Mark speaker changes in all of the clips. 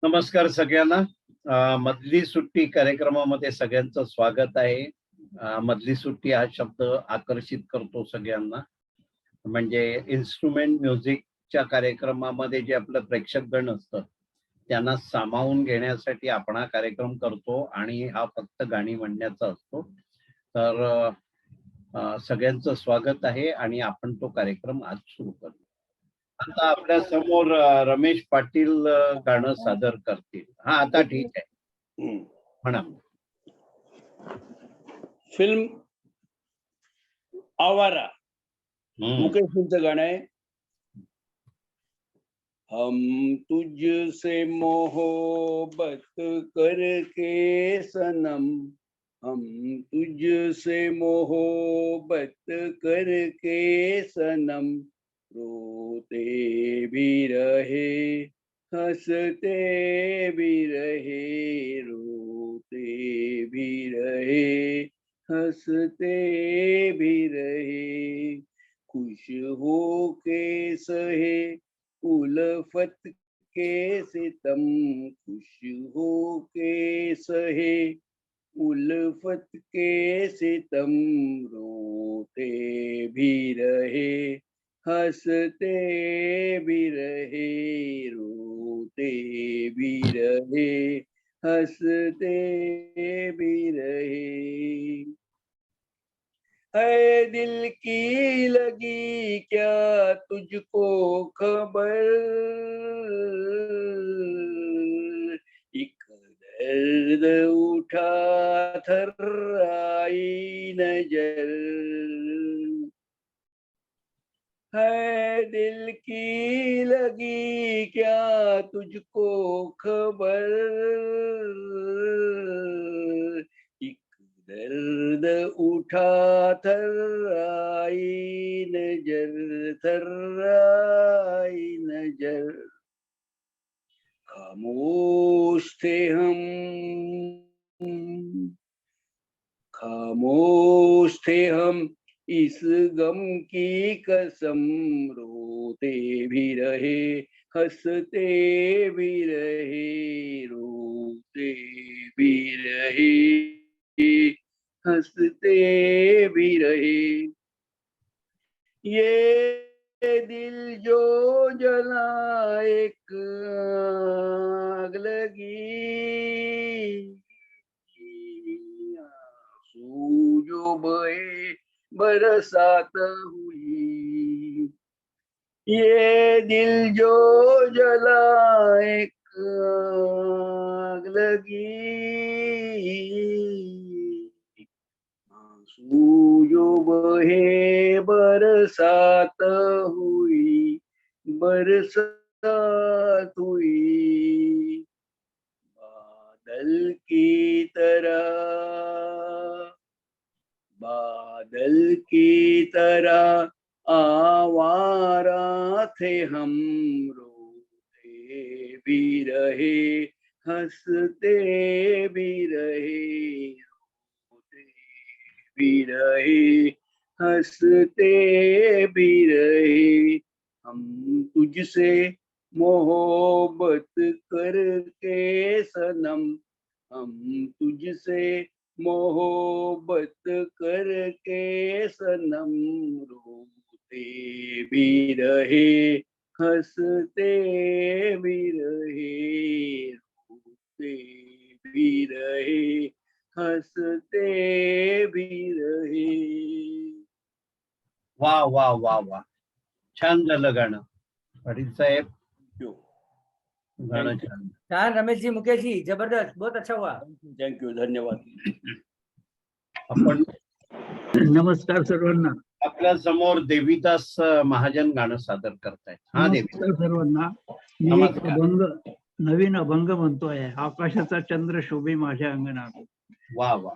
Speaker 1: नमस्कार सगळ्यांना. मधली सुट्टी कार्यक्रमामध्ये सगळ्यांचं स्वागत आहे. मधली सुट्टी हा शब्द आकर्षित करतो सगळ्यांना. म्हणजे इन्स्ट्रुमेंट म्युझिकच्या कार्यक्रमामध्ये जे आपलं प्रेक्षकगण असतं त्यांना सामावून घेण्यासाठी आपण हा कार्यक्रम करतो आणि हा फक्त गाणी म्हणण्याचा असतो. तर सगळ्यांचं स्वागत आहे आणि आपण तो कार्यक्रम आज सुरू करू. आता आपल्या समोर रमेश पाटील गाणं सादर करतील. हा आता ठीक आहे, म्हणा.
Speaker 2: फिल्म आवारा मुकेशचं गाणं आहे. हम तुझसे मोहब्बत करके सनम, हम तुझसे मोहब्बत करके सनम, रोते भी रहे हंसते भी रहे, रोते भी रहे हंसते भी रहे, खुश हो के सहे उल्फत के सितम, खुश हो के सहे उल्फत के सितम, रोते भी रहे हंसते भी रहे, रोते भी रहे हंसते भी रहे। है दिल की लगी क्या तुझको खबर, एक दर्द उठा थर्राई नजर, है दिल की लगी क्या तुझको खबर, एक दर्द उठा थर्राई नजर, थर्राई नजर, खामोश थे हम, खामोश थे हम इस गम की कसम, रोते भी रहे हंसते भी रहे, रोते भी रहे हंसते भी रहे। ये दिल जो जला एक आग लगी, आंसू जो बहे बरसात हुई, ये दिल जो जला एक आग लगी, आंसू जो बहे बरसात हुई, बरसात हुई, बादल की तरह, बादल की तरह आवारा थे हम, रोते भी रहे हंसते भी रहे, रोते भी रहे हंसते भी रहे, हम तुझसे मोहब्बत करके सनम, हम तुझसे मोहब्बत करके सनम, रोते भी रहे हंसते भी रहे, रोते भी रहे हंसते भी रहे.
Speaker 1: वा वा वा वा, छान झालं गाणं पाटील साहेब. गाणं छान.
Speaker 3: छान रमेश जी, मुकेश जी, जबरदस्त, बहुत अच्छा हुआ.
Speaker 2: थँक्यू, धन्यवाद.
Speaker 1: आपण
Speaker 4: नमस्कार सर्वांना.
Speaker 1: आपल्या समोर देवीदास महाजन गाणं सादर करतायत. हा देवी,
Speaker 4: नमस्कार सर्वांना. मी एक अभंग, नवीन अभंग म्हणतोय. आकाशाचा चंद्र शोभे माझ्या अंगणात.
Speaker 1: वा वा.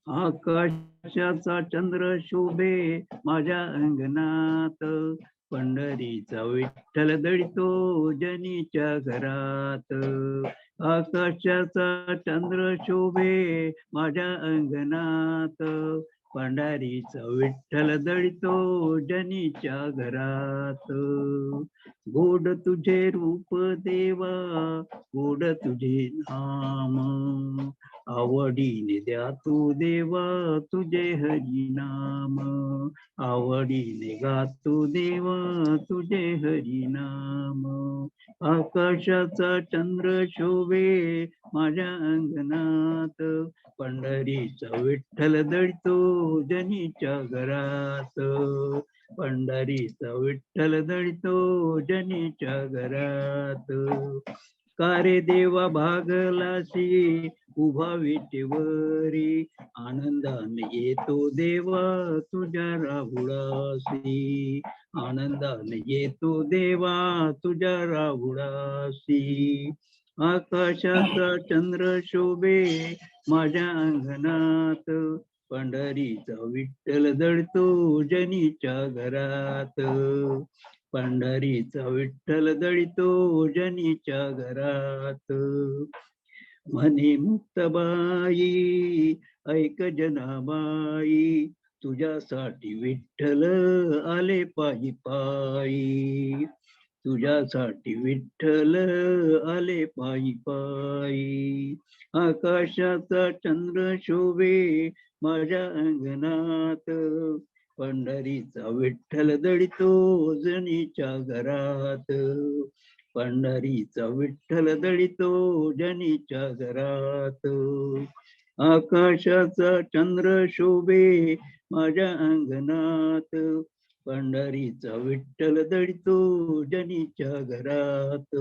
Speaker 4: आकाशाचा चंद्र शोभे माझ्या अंगणात, पंढरीचा विठ्ठल दळतो जनीच्या घरात. आकाशाचा चंद्र शोभे माझ्या अंगणात, पंढरीचा विठ्ठल दळतो जनीच्या घरात. गोड तुझे रूप देवा, गोड तुझे नाम, आवडीने द्या तू देवा तुझे हरी नाम, आवडीने गातो देवा तुझे हरी नाम. आकाशाचा चंद्र शोभे माझ्या अंगणात, पंढरीचा विठ्ठल दळतो जनीच्या घरात. पंढरीचा विठ्ठल दळतो जनीच्या घरात. कारे देवा भागलासी उभा विटेवरी, आनंदाने येतो देवा तुझ्या राहुळासी, आनंदाने येतो देवा तुझ्या राहुळासी. आकाशाचा चंद्र शोभे माझ्या अंगणात, पंढरीचा विठ्ठल दळतो जनीच्या घरात. पंढरीचा विठ्ठल दळतो जनीच्या घरात. म्हणे मुक्तबाई ऐक जनाबाई, तुझ्यासाठी विठ्ठल आले पायी पायी, तुझ्यासाठी विठ्ठल आले पायी पायी. आकाशाचा चंद्र शोभे माझ्या अंगणात, पंढरीचा विठ्ठल दळतो जनीच्या घरात. पंढरीचा विठ्ठल दळतो जनीच्या घरात. आकाशाचा चंद्र शोभे माझ्या अंगणात, पंढरीचा विठ्ठल दळतो जनीच्या घरात.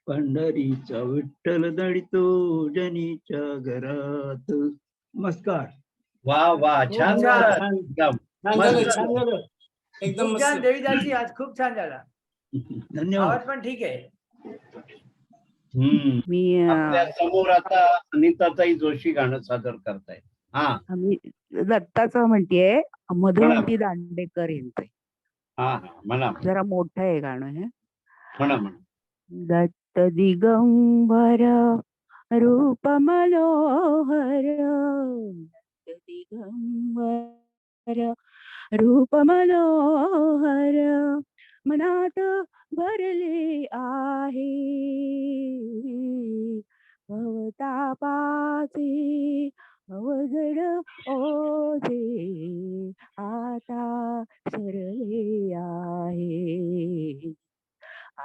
Speaker 4: पंढरीचा विठ्ठल दळतो जनीच्या घरात. नमस्कार.
Speaker 1: वा वा,
Speaker 3: खूप
Speaker 1: छान
Speaker 3: छान,
Speaker 1: झालं.
Speaker 2: छान
Speaker 1: एकदम.
Speaker 2: छान झालं, छान झालं. एकदम
Speaker 3: खूप छान
Speaker 2: मस्त.
Speaker 3: देवीदासी, आज खूप छान झाला.
Speaker 4: धन्यवाद.
Speaker 3: आवाज पण ठीक आहे.
Speaker 5: मी
Speaker 1: आपल्या समोर आता अनिताताई जोशी गाणं सादर करतायत. हा
Speaker 5: आम्ही दत्ताचं म्हणतेय, मधुवंती दांडेकर यांचं.
Speaker 1: हा हा, म्हणा
Speaker 5: जरा मोठं आहे गाणं हे.
Speaker 1: म्हणा म्हणा.
Speaker 5: दत्त दिगंबर रूप मनोहर, दत्त दिगंबर रूप मनोहर, मनात भरले आहे भवतापाचे अवजड ओझे, आता सरले आहे,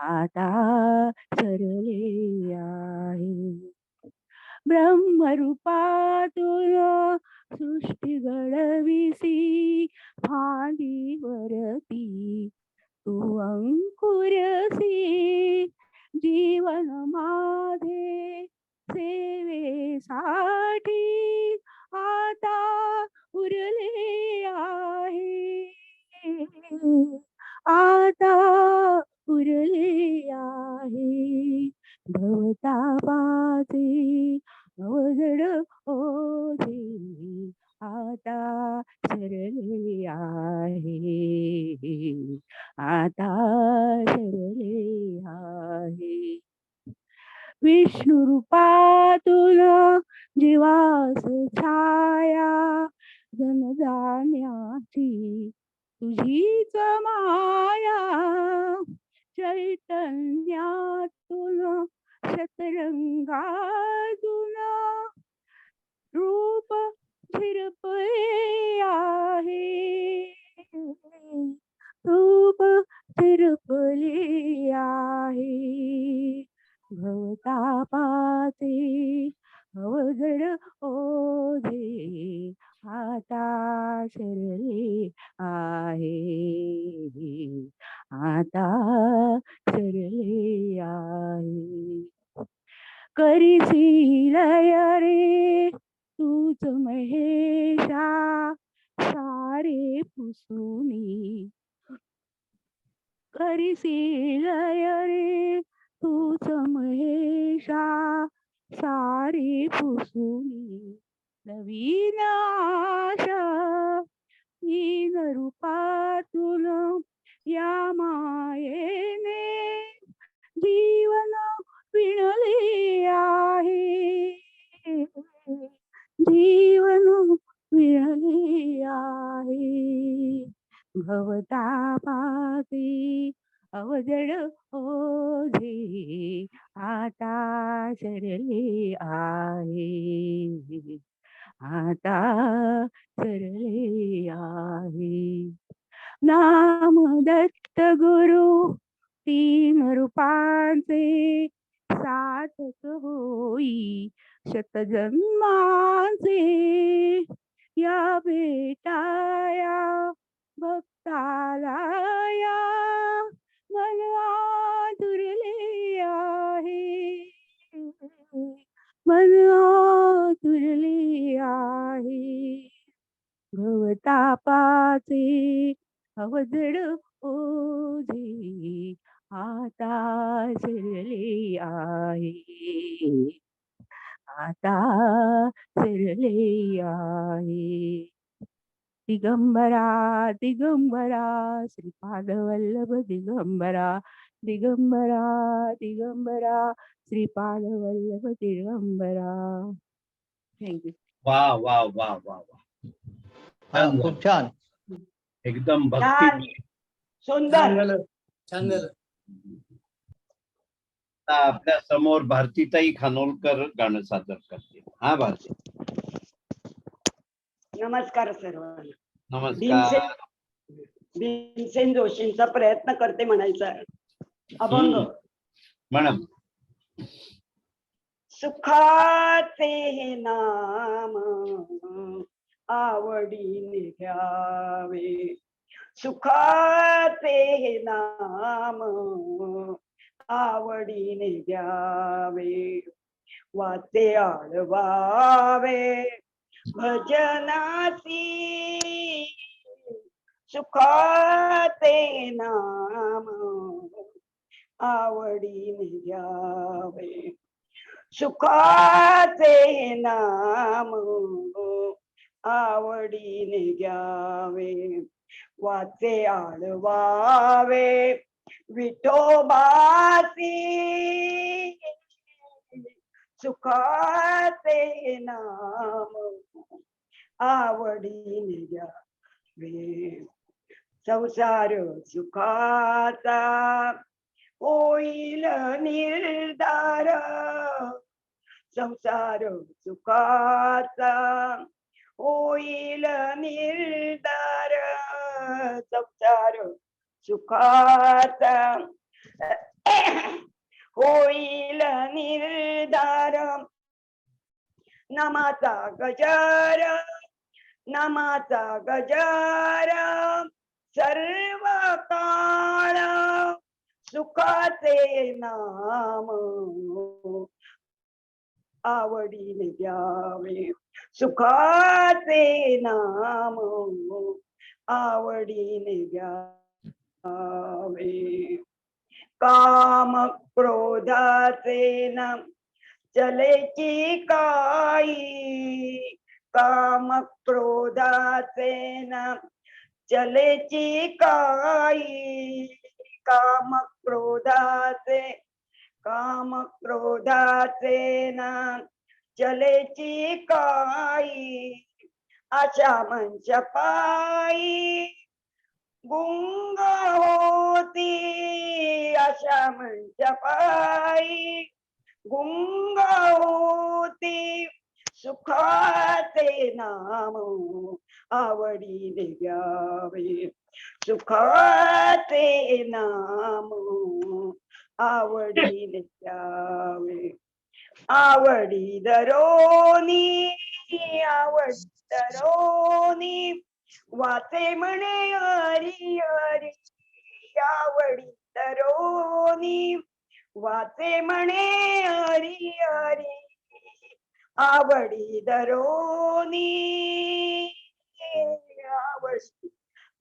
Speaker 5: आता सरले आहे. ब्रह्मरूपातून सृष्टी घडविसी, फांदीवरती तू अंकुरसी, जीवन माझे सेवेसाठी आता उरले आहे, आता उरले आहे. भवतापाचे अवजड ओझे, आता सरले आहे, आता सरले आहे. विष्णू रूपातून जीवास छाया, जन जाण्याची तुझीच माया, चैतन्यातून शतरंगातून रूप झिरपले आहे, रूप झिरपले आहे. भवतापाचे अवजड ओझे, आता सरले आहे, आता सरले आहे. करीसी लय रे तूच महेशा, सारे पुसुनी करीसी लय रे तूच महेशा, सारे पुसुनी नवीन आशा, तीन रूपातून या मायेने जीवन विणले आहे, जीवन विणले भवतापाचे अवजड ओझे आता सरले आहे, आता सरले आहे. नाम दत्त गुरु तीन रूपांचे सार्थक होई शतजन्मांचे. या भेटाया भक्ताला या मन आतुरले आहे, मन आतुरले आहे. भवतापाचे अवजड ओझे आता सरले आहे, आता सरले आहे. दिगंबरा दिगंबरा श्रीपाद वल्लभ दिगंबरा, दिगंबरा दिगंबरा श्रीपाद वल्लभ दिगंबरा. थँक्यू.
Speaker 1: वा वा वा वा वा, छान
Speaker 2: खूप छान,
Speaker 1: एकदम भक्ती.
Speaker 3: सुंदर.
Speaker 2: छान झालं.
Speaker 1: आपल्या समोर भारतीताई खानोलकर गाणं सादर करते. हा भारती.
Speaker 6: नमस्कार सर्वांना.
Speaker 1: नमस्कार.
Speaker 6: भीमसेन जोशींचा प्रयत्न करते म्हणायचा अभंग.
Speaker 1: म्हणा.
Speaker 6: सुखाचे हे नाम आवडीने घ्यावे, सुखाचे हे नाम आवडीने घ्यावे, वाचे आळवावे भजनासी, सुखाचे नाम आवडीने घ्यावे, सुखाचे नाम आवडीने घ्यावे, वाचे आळवावे विठोबासी, सुखाचे नाम आवडीने घ्यावे. संसार सुखाचा होईल निर्धार, संसार सुखाचा होईल निर्धार, संसार सुखाचा होईल निर्धार. नामाचा गजर, नामाचा गजर सर्व काळ, सुखाचे नाम आवडीने घ्यावे, सुखाचे नाम आवडीने घ्यावे. काम क्रोधाचे नाम चलेची काही, काम क्रोधाचे नाम चलेची काही, काम क्रोधाचे, काम क्रोधाचे नाम चलेची काही, अशा मंच पायी गुंग होती, अशा मंच पायी गुंग होती, सुखाचे नाम आवडीने घ्यावे, सुखाचे नाम आवडीने घ्यावे. आवडी दरोनी, आवडी दरोनी वाचे म्हणे हरी हरी, आवडी दरोनी वाचे म्हणे हरी हरी, आवडी दरोनी, आवडी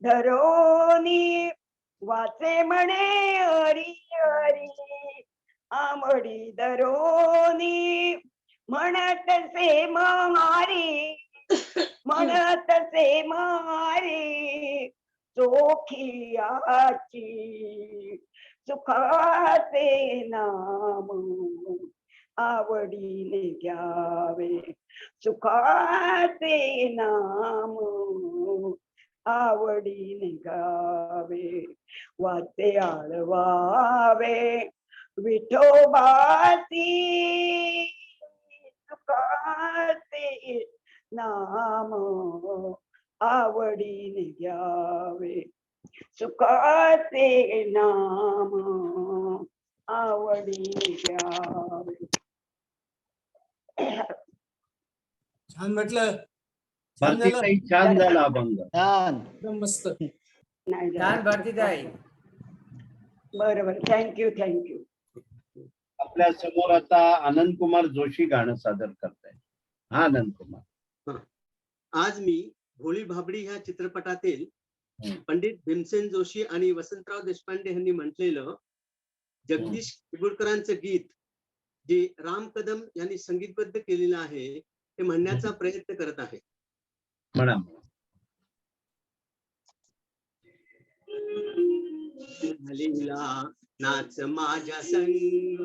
Speaker 6: धरोनी वाचे म्हणे हरी हरी, आवडी धरोनी म्हणत से महारी, म्हणत से महारी चोखी आची, सुखाचे नाम आवडीने घ्यावे, सुखाचे नाम आवडीने गावे वाचे आळवावे विठोबाची तुकाचे नाम आवडीने घ्यावे सुखाचे नाम आवडीने घ्यावे.
Speaker 2: छान म्हटलं. छान
Speaker 1: भारती
Speaker 2: झालं.
Speaker 1: ताई छान झाला अभंग.
Speaker 2: एकदम मस्त.
Speaker 6: नाही
Speaker 2: छान
Speaker 6: झालं.
Speaker 2: भारतीताई.
Speaker 6: बरं बरं, थँक्यू थँक्यू.
Speaker 1: आपल्या समोर आता आनंद कुमार जोशी गाणं सादर करतायत. हा आनंद कुमार.
Speaker 7: आज मी भोळी भाबडी ह्या चित्रपटातील
Speaker 1: हम्म.
Speaker 7: पंडित भीमसेन जोशी आणि वसंतराव देशपांडे यांनी म्हटलेलं जगदीश किबुडकरांचं गीत जे राम कदम यांनी संगीतबद्ध केलेलं आहे ते म्हणण्याचा प्रयत्न करत आहे.
Speaker 1: म्हणा.
Speaker 7: झालेला नाच माझ्या संग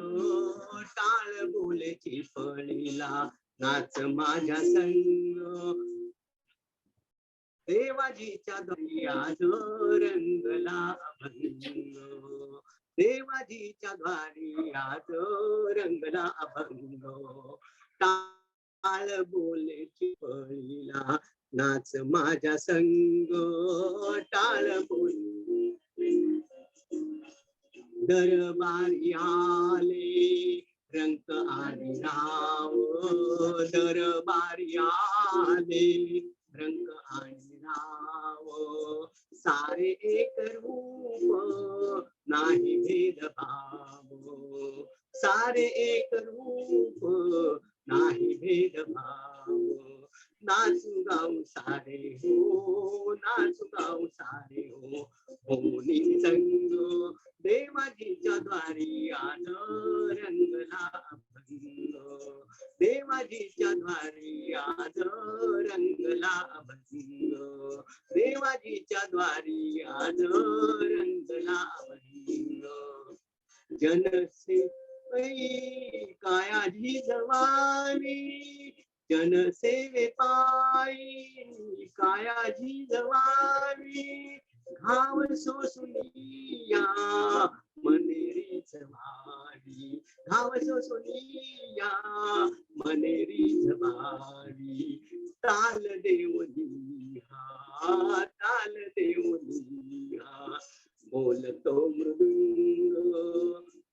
Speaker 7: टाळ बोलेची फळीला नाच माझ्या संग देवाजीच्या द्वारी आज रंगला अभंग देवाजीच्या द्वारी आज रंगला अभंग टाळ बोलेची फळीला नाच माझ्या संग टाळ बोले दरबारी आले रंक आणि राव दरबारी आले रंग आणि राव सारे एक रूप नाही भेदभाव सारे एक रूप नाही भेदभाव नाचू गाऊ सारे हो नाचू गाऊ सारे हो होनी संग देवाजीच्या द्वारी आज रंगला अभंग देवाजीच्या द्वारी आज रंगला अभंग देवाजीच्या द्वारी आज रंगला अभंग जनसे कायाजी जवानी जनसेवे पायी कायाजी जवानी घाव सोसुनिया मनेरीच भारी घाव सोसुनिया मनेरीच भारी ताल देवनी हा ताल देवनी हा बोलतो मृदुंग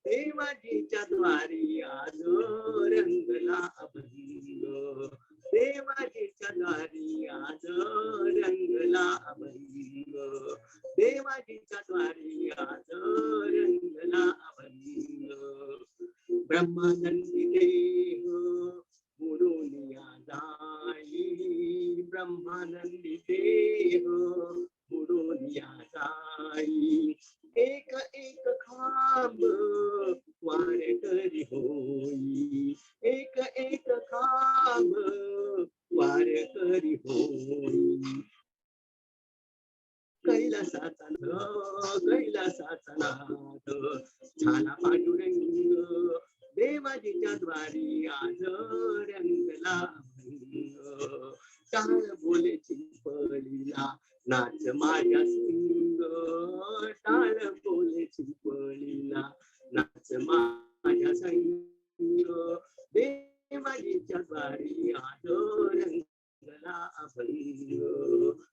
Speaker 7: देवाजीच्या द्वारी आज रंगला अभंग देवाजीच्या द्वारी आज रंगला अभंग देवाजीच्या द्वारी आज रंगला अभंग ब्रह्मानंदी देह मुरुनिया जाई ब्रह्मानंदी देह मुरुनिया जाई एक एक खांब वार करी होई एक एक खांब वार करी होई कैलासाचा नाद झाला पांडुरंग देवाजीच्या द्वारी आज रंगला अभंग टाळ बोलेची फळीला नाच माझ्या संग टाळ बोलेची फळीला नाच माझ्या संग देवाजीच्या द्वारी आज रंगला अभंग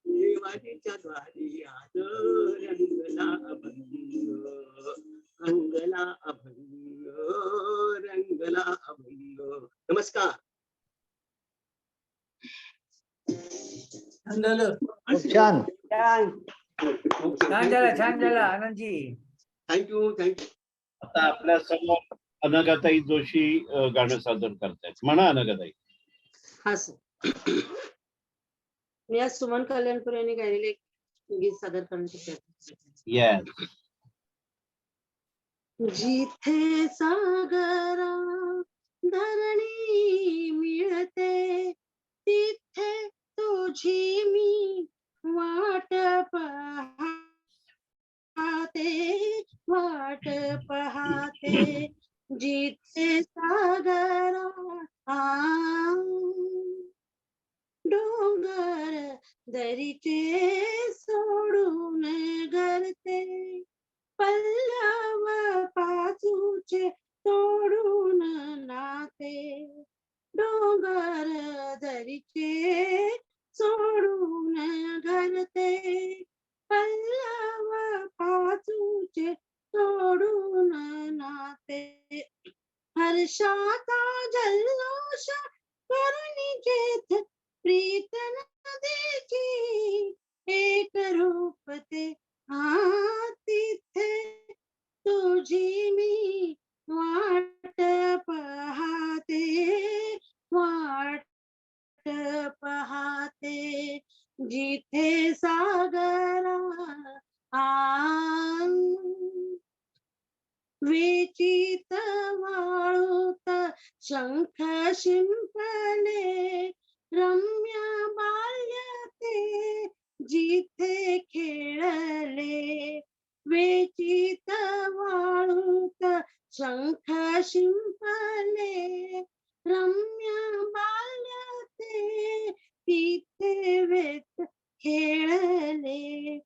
Speaker 7: देवाजीच्या द्वारी आज रंगला अभंग रंगला अभंग रंगला अभंग. नमस्कार.
Speaker 2: छान झालं.
Speaker 3: छान.
Speaker 6: छान.
Speaker 2: छान झालं आनंदजी.
Speaker 7: थँक्यू.
Speaker 1: आता आपल्या समोर अनघाताई जोशी गाणं सादर करतायत. म्हणा अनघाताई.
Speaker 8: हा सर, मी आज सुमन कल्याणपूर यांनी गायलेले एक गीत सादर करण्याचा प्रयत्न करते.
Speaker 1: येस.
Speaker 8: जिथे सागरा धरणी मिळते तिथे तुझी मी वाट पाहते जिथे सागरा डोंगर दरीचे हर्षाचा जल्लोष करुणी जेथ प्रीत नदीची एक रूप ते तिथे तुझी मी वाट पाहते जिथे सागरा वेचित वाळूत शंख शिंपले रम्य बाल्य ते जिथे खेळले वेचित वाळूत शंख शिंपले रम्य बाल्य ते तिथे वेत खेळले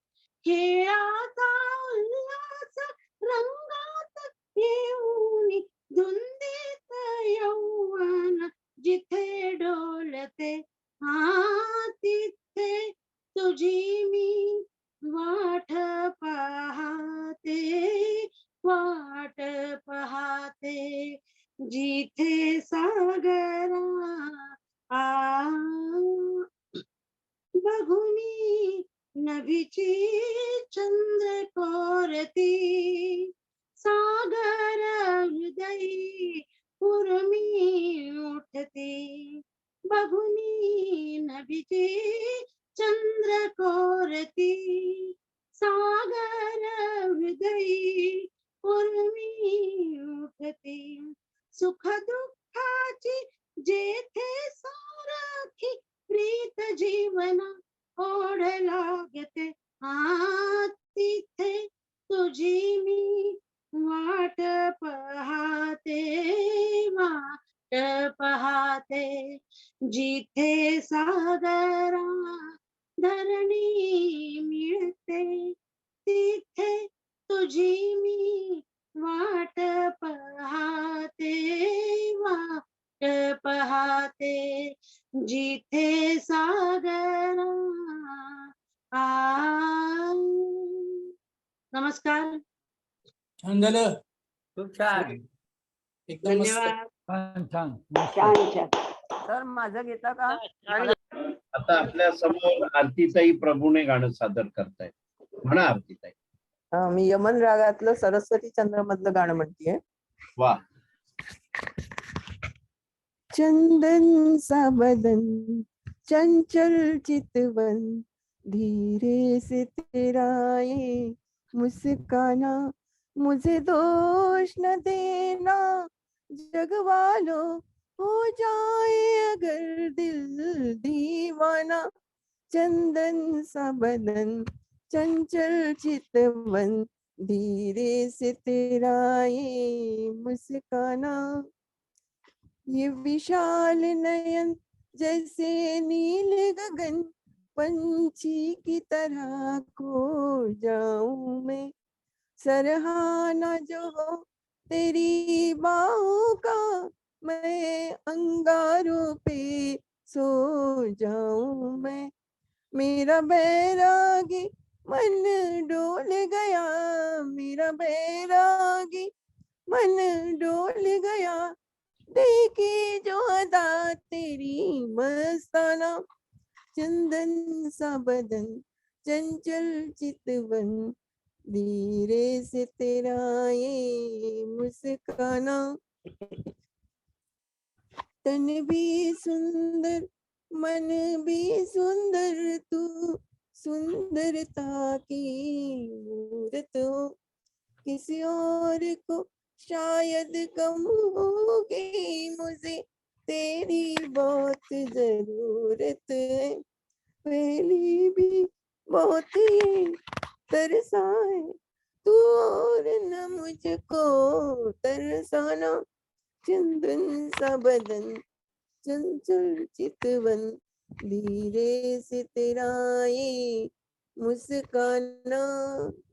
Speaker 8: खेळाचा उल्हास रंगात येऊन धुंदीत यौवन जिथे डोलते तिथे तुझी मी वाट पाहते जिथे सागरा बघुनी नभीची चंद्र कोरती सागर हृदयी उर्मी उठती बघुनी नभीची चंद्र कोरती सागर हृदयी उर्मी उठती सुख दुःखाची जेथे सारखी प्रीत जीवना ओढ लागते तिथे तुझी मी वाट पाहते जिथे सागरा धरणी मिळते तिथे तुझी मी वाट पाहते जिथे सागरा नमस्कार.
Speaker 2: छान झालं.
Speaker 9: खूप छान.
Speaker 2: एकदम मस्त.
Speaker 8: धन्यवाद.
Speaker 9: छान
Speaker 6: छान छान.
Speaker 5: सर माझं घेता का?
Speaker 1: आता आपल्या समोर आरतीताई प्रभूने गाणं सादर करतायत. म्हणा आरतीताई.
Speaker 10: मी यमन रागातलं सरस्वती चंद्र मधलं गाणं म्हणतीये.
Speaker 1: वा.
Speaker 10: चंदन सा बदन चंचल चितवन धीरे से तेरा ये मुस्काना मुझे दोष न देना जग वालों हो जाए अगर दिल दीवाना चंदन सा बदन चंचल चितवन धीरे से तेरा ये मुस्काना ये विशाल नयन जैसे नील गगन पंछी की तरह खो जाऊं मैं सरहाना जो हो तेरी बाहों का मैं अंगारों पे सो जाऊं मैं मेरा बैरागी मन डोल गया मेरा बैरागी मन डोल गया देखी जो अदा तेरी मस्ताना चंदन सा बदन चंचल चितवन धीरे से तेरा ये मुस्काना तन भी सुंदर मन भी सुंदर तू सुंदरता की मूरत हो किसी और को शायद कम होगी मुझे तेरी बहुत जरूरत है पहली भी बहुत ये तरसा है तू और न मुझको तरसाना चंदन सा बदन चंचल चितवन धीरे से तेरा ये मुस्काना.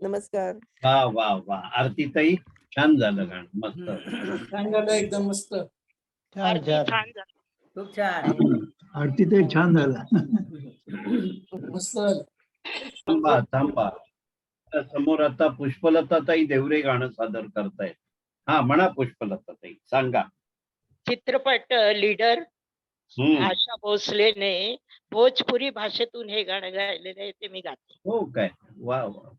Speaker 10: नमस्कार.
Speaker 1: वा वा वा. आरतीताई छान झालं गाणं. मस्त.
Speaker 2: छान झालं. एकदम मस्त.
Speaker 9: खूप छान.
Speaker 4: आरतीताई छान झाला.
Speaker 2: मस्त.
Speaker 1: थांबा थांबा. समोर आता पुष्पलताताई देवरे गाणं सादर करतायत. हा म्हणा पुष्पलताताई सांगा.
Speaker 3: चित्रपट लीडर
Speaker 1: हम्म.
Speaker 3: आशा भोसलेने भोजपुरी भाषेतून हे गाणं गायलेलं आहे, ते मी गाते.
Speaker 1: हो काय, वा वा.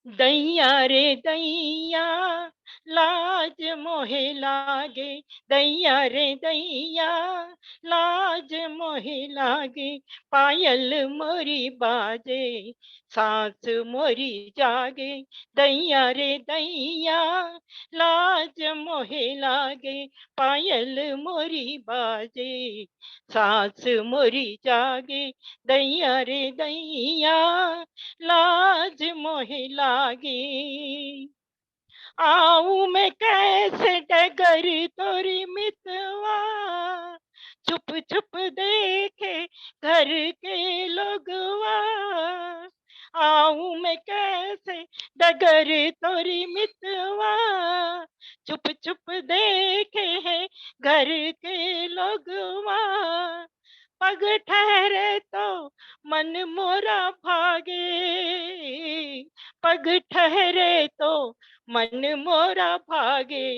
Speaker 3: दैया रे दैया लाज मोहे लागे, दैया रे दैया लाज मोहे लागे, पायल मोरी बाजे सांस मोरी जागे, दैया रे दैया लाज मोहे लागे, पायल मोरी बाजे सांस मोरी जागे, दैया रे दैया लाज मोहे लागे। आऊं मैं कैसे डगर तोरी मितवा, छुप छुप देखे घर के लोगवा, आऊं मैं कैसे डगर तोरी मितवा, छुप छुप देखे है घर के लोगवा, पग ठहरे तो मन मोरा भागे, पग ठहरे तो मन मोरा भागे,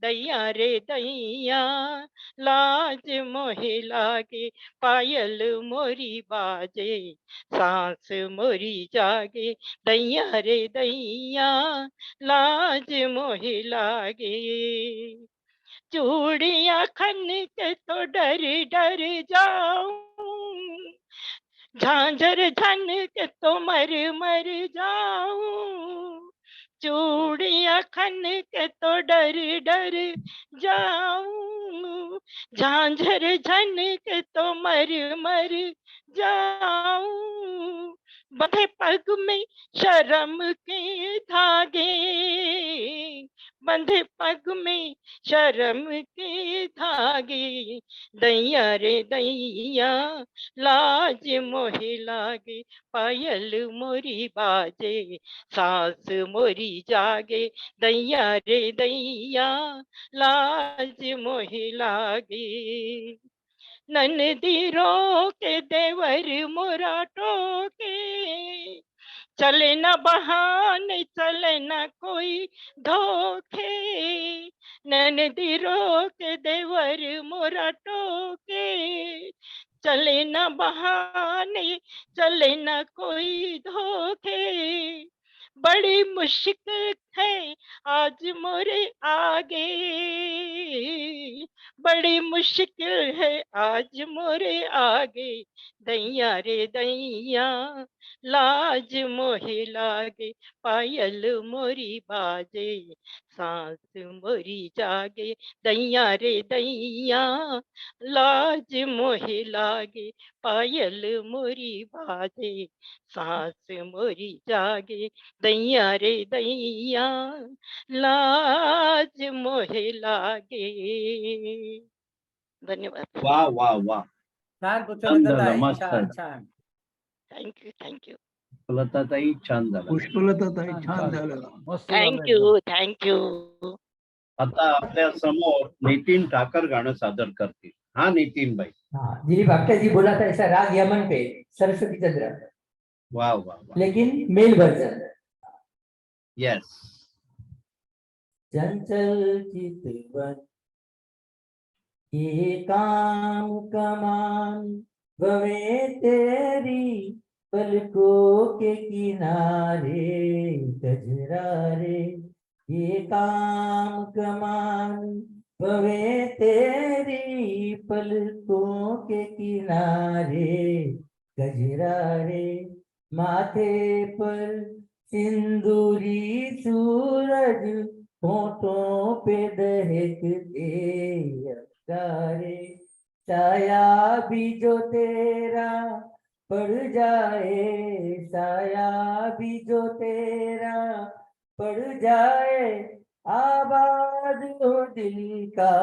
Speaker 3: दैया रे दैया लाज मोहे लागे, पायल मोरी बाजे सांस मोरी जागे, दैया रे दैया लाज मोहे लागे। चूड़ियां खन के तो डर डर जाऊं, झांझर झन के तो मर मर जाऊं, चूड़ियां खन के तो डर डर जाऊं, झांझर झन के तो मर मर जाऊं, बंधे पग में शर्म के धागे, बंधे पग में शर्म के धागे, दैया रे दैया लाज मोहे लागे, पायल मोरी बाजे सांस मोरी जागे, दैया रे दैया लाज मोहे लागे। ननदी रोके देवर मोरा टोके, चले न बहाने चले न कोई धोखे, ननदी रोके देवर मोरा टोके, चले न बहाने चले न कोई धोखे, बड़ी मुश्किल है आज मोरे आगे, बड़ी मुश्किल है आज मोरे आगे, दैया रे दैया लाज मोहे लागे, पायल मोरी बाजे सांस मोरी जागे, दैया रे दैया लाज मोहे लागे, पायल मोरी बाजे सांस मोरी जागे, दैया रे दैया लाज मोहे लागे. धन्यवाद.
Speaker 1: वा वा वा.
Speaker 9: छान
Speaker 1: छान झालं,
Speaker 9: पुष्पलताताई,
Speaker 1: मस्त.
Speaker 9: छान छान.
Speaker 3: थँक्यू थँक्यू
Speaker 1: लताताई छान झालं.
Speaker 4: पुष्पलताताई छान झालं.
Speaker 9: मस्त झालं एकदम.
Speaker 3: Thank you thank you.
Speaker 1: आता आपल्या समोर नितीन ठाकर गाणं सादर करतील. हा नितीन भाई.
Speaker 11: हाँ जी, भक्ता जी बोला था ऐसा राग यमन पे सरस्वती चंद्र,
Speaker 1: वा वा वा.
Speaker 11: लेकिन मेल वर्जन।
Speaker 1: येस.
Speaker 11: चंचल चितवन ये काम कमान गवे तेरी पलकों के किनारे गजरारे, ये काम कमान गवे तेरी पलकों के किनारे गजरारे, माथे पर सिंदूरी सूरज होठों पे दहकते अफ्तारे, साया भी जो तेरा पड़ जाए, साया भी जो तेरा पड़ जाए, आबाद हो दिल का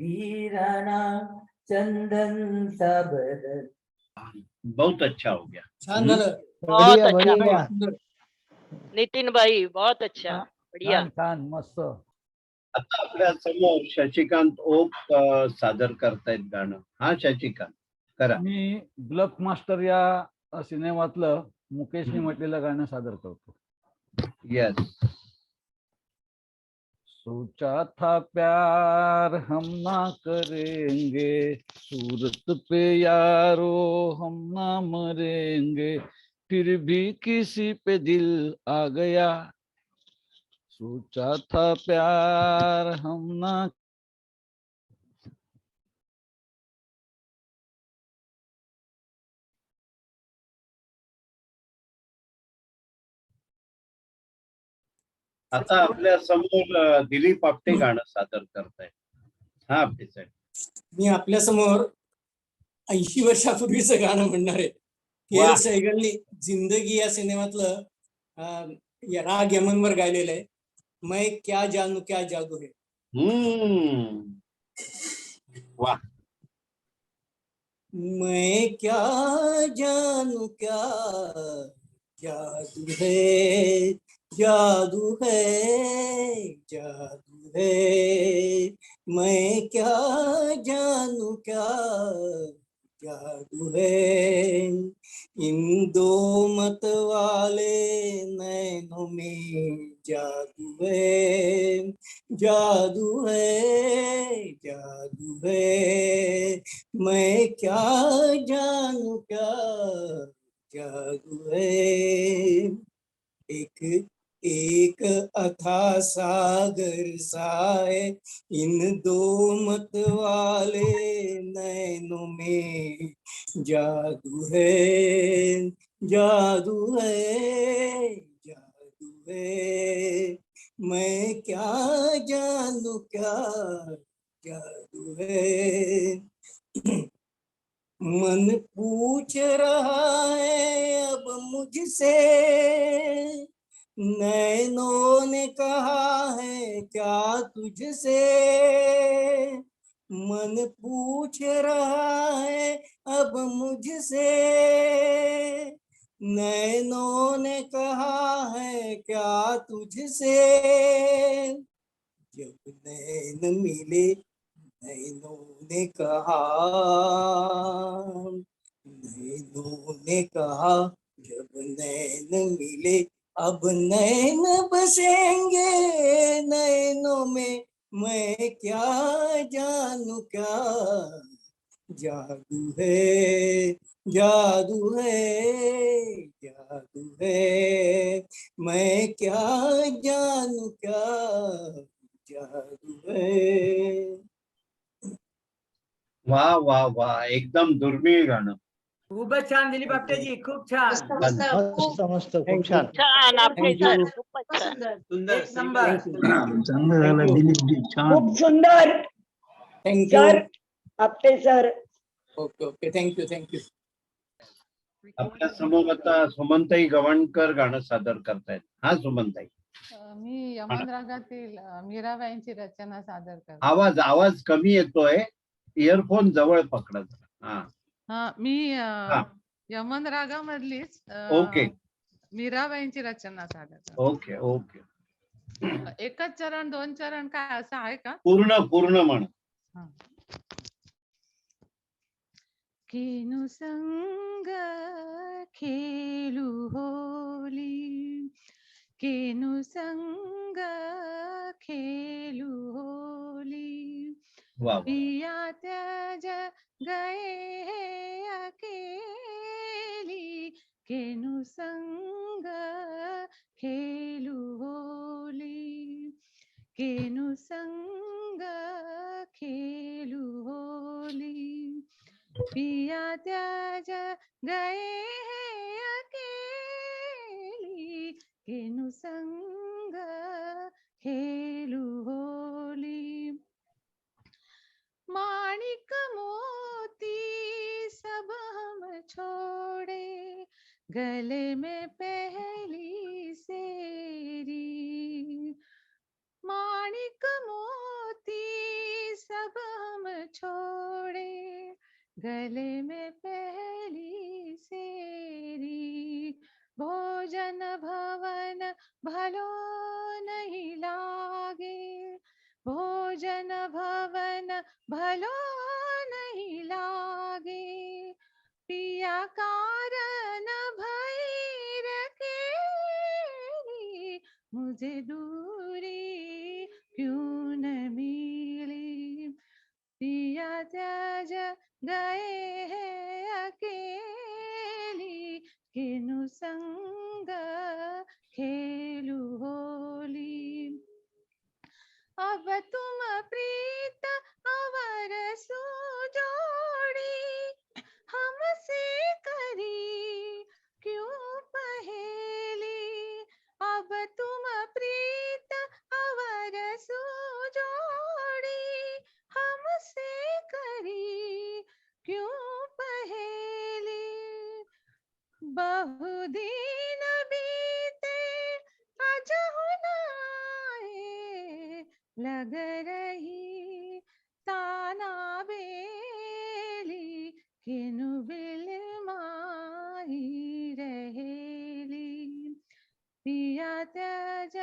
Speaker 11: वीराना चंदन सा बदन।
Speaker 1: बहुत अच्छा हो गया.
Speaker 2: छान झालं.
Speaker 3: बहुत अच्छा.
Speaker 4: बढिया.
Speaker 2: सुंदर.
Speaker 3: नितीन भाई बहुत अच्छा. बढ़िया.
Speaker 9: छान छान मस्त.
Speaker 1: आता आपल्या समोर शशिकांत ओक सादर करतायत गाणं. हा शशिकांत करा.
Speaker 9: मी ब्लफ मास्टर या सिनेमातलं मुकेशने म्हटलेलं गाणं सादर करतो.
Speaker 1: येस.
Speaker 9: सोचा था प्यार हम ना करेंगे, सूरत पे यारो हम ना मरेंगे, फिर भी किसी पे दिल आ गया। सोचा था प्यार हम ना
Speaker 1: आता आपल्या समोर दिलीप आपटे गाणं सादर करतायत. हा आपटे साहेब.
Speaker 2: मी आपल्या समोर 80 वर्षापूर्वीचं गाणं म्हणणार आहे.
Speaker 1: वा.
Speaker 2: केर सहगलनी जिंदगी या सिनेमातलं या राग यमनवर गायलेलं आहे. मैं क्या जानू क्या जादू है.
Speaker 1: वा.
Speaker 2: मैं क्या जानू क्या जादू है, जादू है, जादू है. मैं क्या जानू क्या जादू है. इन दो मत वाले नैनों में जादू है, जादू है, जादू है. मैं क्या जानू क्या जादू है. एक अथा सागर सा है इन दो मत वाले नैनों में जादू है, जादू है, जादू है. मैं क्या जानू क्या जादू है. मन पूछ रहा है अब मुझसे, नैनों ने कहा है क्या तुझसे. मन पूछ रहा है अब मुझसे, नैनों ने कहा है क्या तुझसे. जब नैन मिले नैनों ने कहा, नैनों ने कहा जब नैन मिले अब नैन बसेंगे नैनों में. मैं क्या जानू क्या जादू है, जादू है, जादू है. मैं क्या जानू क्या जादू है.
Speaker 1: वा वा वा. एकदम दुर्मिळ गाणं.
Speaker 10: खूपच छान दिलीप आपटेजी, खूप छान.
Speaker 11: मस्त खूप छान.
Speaker 3: छान आपटे
Speaker 2: Thank you.
Speaker 3: सर, खूपच छान.
Speaker 7: सुंदर
Speaker 10: एक नंबर.
Speaker 4: चांगलं झालं दिलीपजी, छान.
Speaker 6: खूप सुंदर
Speaker 2: thank you.
Speaker 6: Sir, Apte sir.
Speaker 2: Okay okay, thank you thank you.
Speaker 1: आपल्या समोर आता सुमनताई गवणकर गाणं सादर करतायत. हा सुमनताई.
Speaker 12: मी यमन रागातील मीराबाईंची रचना सादर करते.
Speaker 1: आवाज कमी येतोय. इयरफोन जवळ पकडा. हा.
Speaker 12: मी
Speaker 1: हा.
Speaker 12: यमन रागामधलीच
Speaker 1: ओके.
Speaker 12: मीराबाईंची रचना सादर करते.
Speaker 1: Okay okay.
Speaker 12: एकच चरण 2 चरण काय असं आहे का?
Speaker 1: पूर्ण म्हण.
Speaker 12: केनु संग खेलू होली, केनु संग खेलू होली.
Speaker 1: वा.
Speaker 12: पिया त्याज गए अकेली, केनु संग खेलू होली, केनु संग खेलू होली. पिया त्याज गए अकेली, केनु संग खेलू होली. माणिक मोती सब हम छोड़े, गले में पहली सेरी. माणिक मोती सब हम छोड़े, गले में पहली सेरी. भोजन भवन भलो नहीं लागे, भोजन भवन भलो नहीं लागे. पिया कारण भई रखेली, मुझे दूरी क्यों न मिली। पिया त्याज गए हैं अकेली, किनु संग खेलू होली। अब तुम प्रीत अवर सुजोड़ी, हमसे करी क्यों पहेली। अब तुम प्रीत अवर सुजोड़ी, हमसे करी क्यों पहेली। बहुदीन बीते अजहु नाए, लग रही ताना बेली, किनु बिलमाई रहेली। पिया त्याज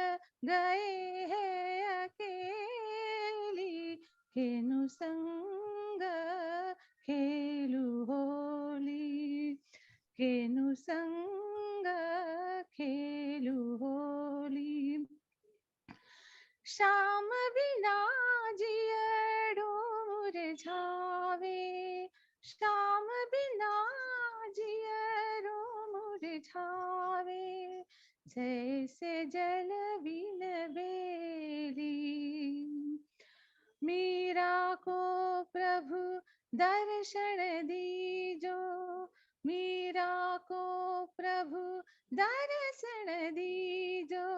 Speaker 12: गए हैं अकेली, किनु संग खेलू होली। किनु संग खेलू होली। श्याम बिना जियडो मुरझावे, श्याम बिना जियरो मुरझावे। जैसे जल बिन बेली, मीरा को प्रभु दर्शन दीजो, मीरा को प्रभु दर्शन दीजो।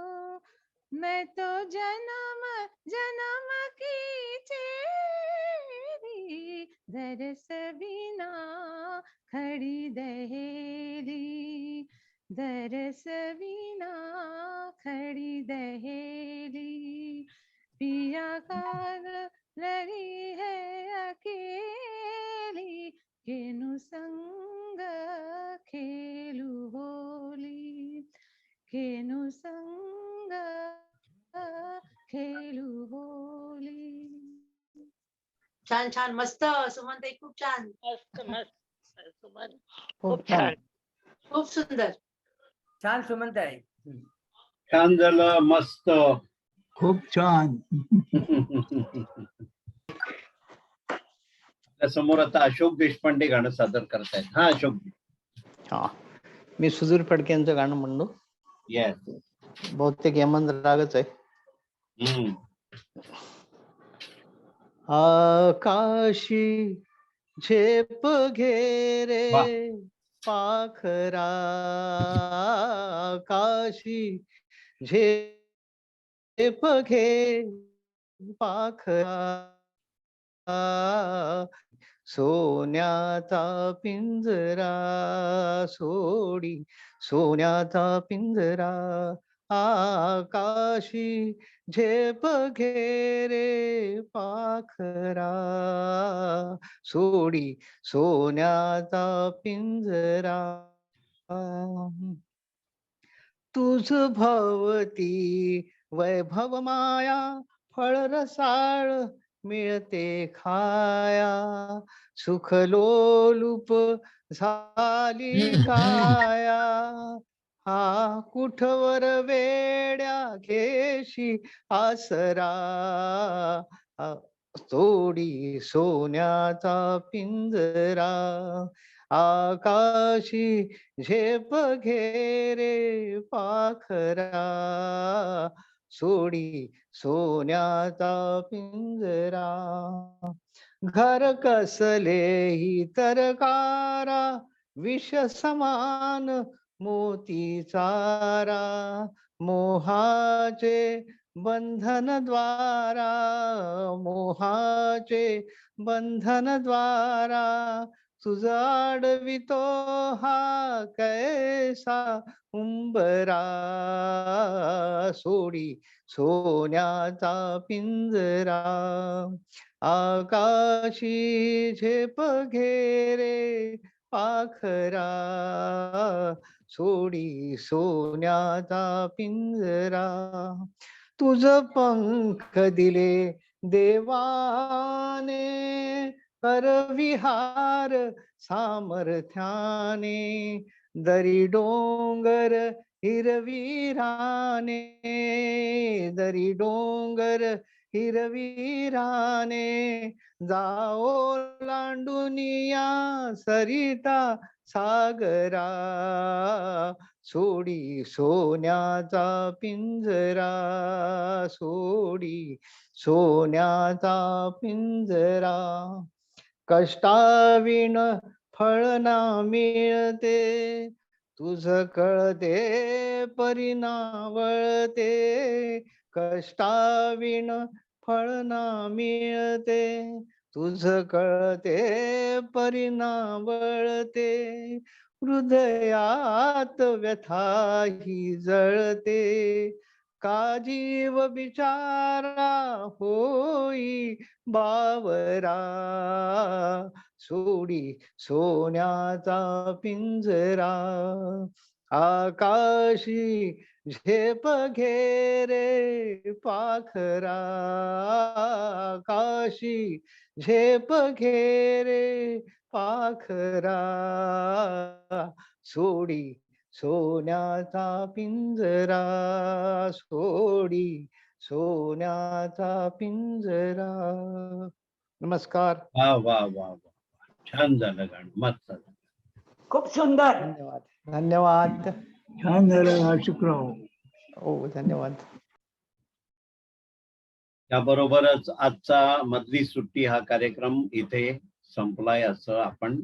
Speaker 12: मैं तो जन्म जन्म की चेरी, दरस बिना खड़ी दहेली, दरस बिना खड़ी दहेली। पिया काग लगी है अकेली, किनु संग खेलू होली। किनु संग खेलू होली।
Speaker 8: छान छान मस्त सुमनताई, खूप छान,
Speaker 3: मस्त मस्त सुमन,
Speaker 11: खूप
Speaker 3: खूप छान.
Speaker 8: खूप सुंदर.
Speaker 11: छान सुमनताई.
Speaker 1: छान झालं, मस्त.
Speaker 4: खूप छान.
Speaker 1: आपल्या समोर आता अशोक देशपांडे गाणं सादर करतायत. हा अशोक.
Speaker 13: हा, मी सुधीर फडके यांचं गाणं म्हणलो.
Speaker 1: येस.
Speaker 13: बहुतेक यमन रागच आहे. आकाशी झेप घेरे पाखरा, आकाशी झेप घे पाखरा, सोन्याचा पिंजरा सोडी, सोन्याचा पिंजरा. आकाशी झेप घेरे पाखरा, सोडी सोन्याचा पिंजरा. तुझ भवती वैभव माया, फळ रसाळ मिळते खाया, सुख लोलूप झाली काया. हा कुठवर वेड्या घेशी आसरा, सोडी सोन्याचा पिंजरा. आकाशी झेप घेरे पाखरा, सोडी सोन्याचा पिंजरा. घर कसलेही तरकारा, विष समान मोती चारा. मोहाचे बंधन द्वारा, मोहाचे बंधन द्वारा. तुझा आडवितो हा कैसा उंबरा, सोडी सोन्याचा पिंजरा. आकाशी झेप घेरे पाखरा, सोडी सोन्याचा पिंजरा. तुझ पंख दिले देवाने, करविहार सामर्थ्याने. दरी डोंगर हिरवी राने, दरी डोंगर हिरवी राने जाओ लांडुनिया सरिता सागरा सोडी सोन्याचा पिंजरा सोडी सोन्याचा पिंजरा कष्टाविण फळ ना मिळते तुझ कळते परिणावळते कष्टाविण फळ ना मिळते तुझ कळते परिणावळते हृदयात व्यथा ही जळते का जीव बिचारा होई बावरा सोडी सोन्याचा पिंजरा आकाशी झेप घेरे पाखरा आकाशी झेप घेरे पाखरा सोडी सोन्याचा पिंजरा सोडी सोन्याचा पिंजरा. नमस्कार.
Speaker 1: वा वा वा वा, छान झालं गाणं, मस्त झालं.
Speaker 6: खूप सुंदर.
Speaker 13: धन्यवाद धन्यवाद.
Speaker 4: छान झालं अशोकराव.
Speaker 13: हो धन्यवाद.
Speaker 1: त्याबरोबरच आजचा मधली सुट्टी हा कार्यक्रम इथे संपलाय असं आपण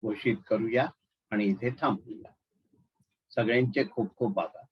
Speaker 1: घोषित करूया आणि इथे थांबूया. सगळ्यांचे खूप खूप आभार.